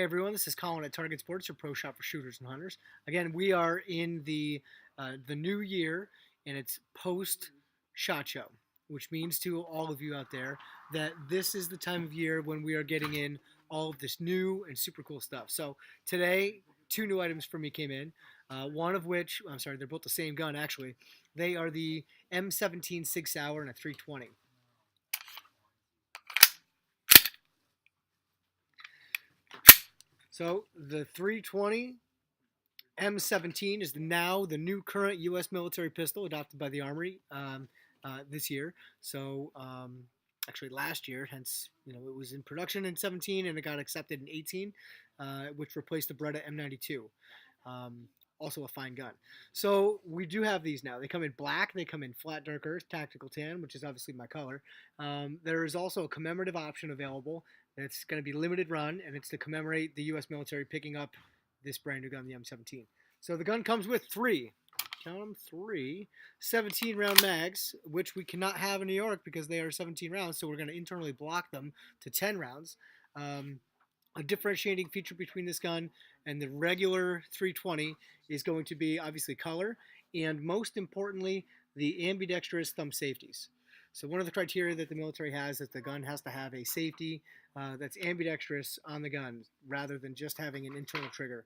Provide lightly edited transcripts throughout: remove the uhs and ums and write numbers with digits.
Hey everyone, this is Colin at Target Sports, your pro shop for shooters and hunters. Again, we are in the new year, and it's post shot show, which means to all of you out there that this is the time of year when we are getting in all of this new and super cool stuff. So today, two new items for me came in. One of which, I'm sorry, they're both the same gun actually. They are the M17 Sig Sauer and a 320. So the 320 M17 is now the new current U.S. military pistol adopted by the Armory this year. So actually last year, hence it was in production in 17 and it got accepted in 18, which replaced the Beretta M92. Also a fine gun. So we do have these now. They come in black. They come in flat dark earth, tactical tan, which is obviously my color. There is also a commemorative option available. It's going to be limited run, and it's to commemorate the U.S. military picking up this brand new gun, the M17. So the gun comes with three, count them, 17 round mags, which we cannot have in New York because they are 17 rounds. So we're going to internally block them to 10 rounds. A differentiating feature between this gun and the regular 320 is going to be obviously color, and most importantly, the ambidextrous thumb safeties. So one of the criteria that the military has is the gun has to have a safety that's ambidextrous on the gun rather than just having an internal trigger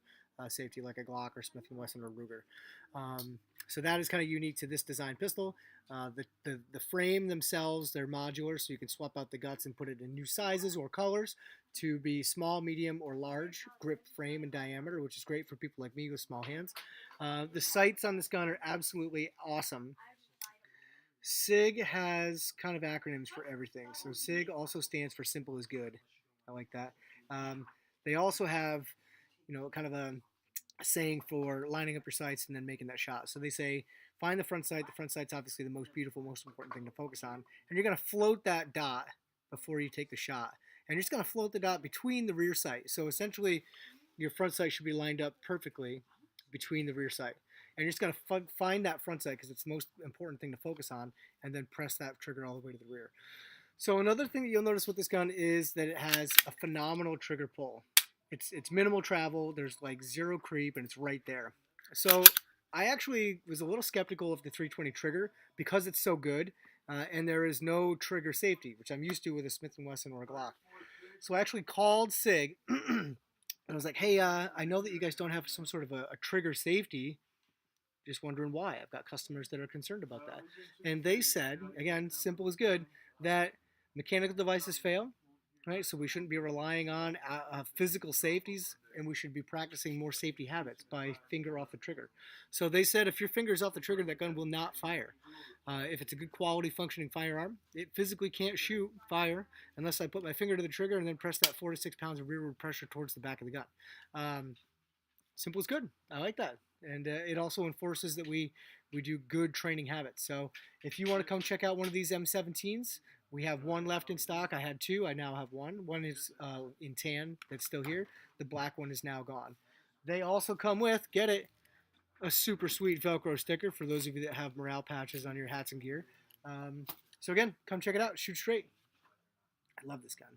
safety like a Glock or Smith & Wesson or Ruger. So that is kind of unique to this design pistol. The frame themselves, they're modular, so you can swap out the guts and put it in new sizes or colors to be small, medium, or large grip frame and diameter, which is great for people like me with small hands. The sights on this gun are absolutely awesome. SIG has kind of acronyms for everything. So SIG also stands for simple is good. I like that. They also have, kind of a saying for lining up your sights and then making that shot. So they say, find the front sight. The front sight's obviously the most beautiful, most important thing to focus on. And you're going to float that dot before you take the shot. And you're just going to float the dot between the rear sight. So essentially, your front sight should be lined up perfectly between the rear sight. And you're just going to find that front sight because it's the most important thing to focus on, and then press that trigger all the way to the rear. So another thing that you'll notice with this gun is that it has a phenomenal trigger pull. It's minimal travel, there's like zero creep, and it's right there. So I actually was a little skeptical of the 320 trigger because it's so good, and there is no trigger safety, which I'm used to with a Smith & Wesson or a Glock. So I actually called SIG, and I was like, hey, I know that you guys don't have some sort of a trigger safety. Just wondering why. I've got customers that are concerned about that. And they said, again, simple is good, that mechanical devices fail, right? So we shouldn't be relying on physical safeties, and we should be practicing more safety habits by finger off the trigger. So they said if your finger's off the trigger, that gun will not fire. If it's a good quality functioning firearm, it physically can't fire, unless I put my finger to the trigger and then press that 4 to 6 pounds of rearward pressure towards the back of the gun. Simple is good. I like that. And it also enforces that we do good training habits. So if you want to come check out one of these M17s, we have one left in stock. I had two. I now have one. One is in tan that's still here. The black one is now gone. They also come with, get it, a super sweet Velcro sticker for those of you that have morale patches on your hats and gear. So again, come check it out. Shoot straight. I love this gun.